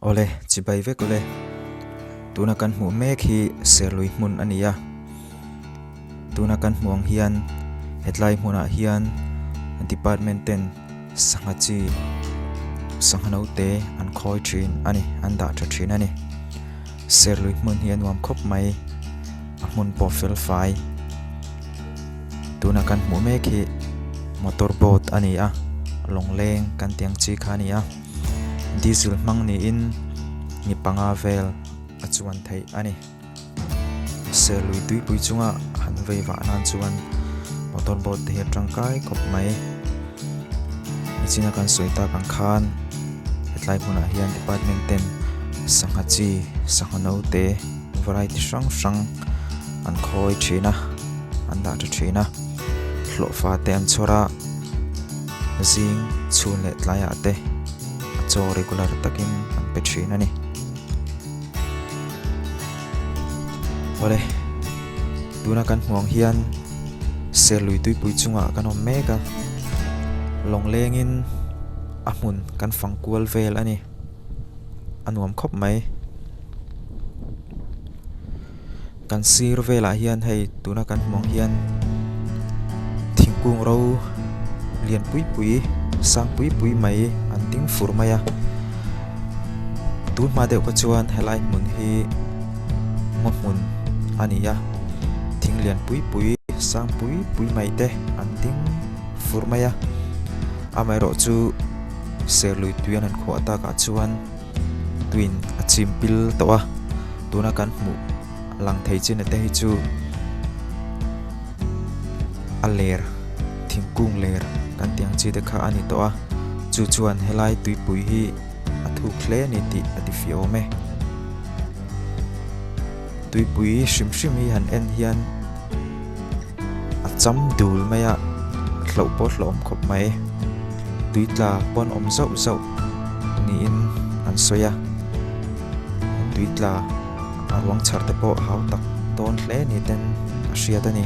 Ole chỉ bay vek ole tuna kan hmu mek hi serlui hmun ania tuna kan hmuang hian hetlai hmuna hian department ten sanga chi sangano te an khoi thin ani an da tha thin ani serlui hmun hi nuam khop mai a hmun po fel fai tuna kan hmu mek hi motor boat ania longleng kan tiang chi khania diesel hmang ni in ni panga vel achuan thei ani serlui tui pui chunga han vei wa nan chuan motor boat te hi tangkai khop mai ichina kan soita kan khan hetlai hmuna hian department ten sanga chi sangano te variety sang an khoi thina an da tha thina tlawh te an chora zing chun le tlaya te cho regular takin an pe thina ni ole tuna kan hmuang hian serlui tui pui chunga kan om meka longlengin a hmun kan fangkual vel ani anuam khop mai kan sir vela hian hei tuna kan hmuang hian thingkung ro lian pui sang pui mai an ting fur maya tun ma deuh ka chuan helai hmun hi ngopmun ania thing lian pui sang pui mai te an ting fur maya amai ro chu serlui tuian an khwa ta ka chuan twin a chimpil tawh tuna kan hmu lang thei chin ate hi chu a ler thingkung ler kan tiang chi te kha ani tawh chu chuan helai tui pui hi a thuk hle ni ti ati fiome tui pui shrim hi han en hian a cham dul maya hlo po hlom khop mai tui tla pon om zau ni in an soya tui tla arwang char te po hau tak ton hle ni ten a hriat ani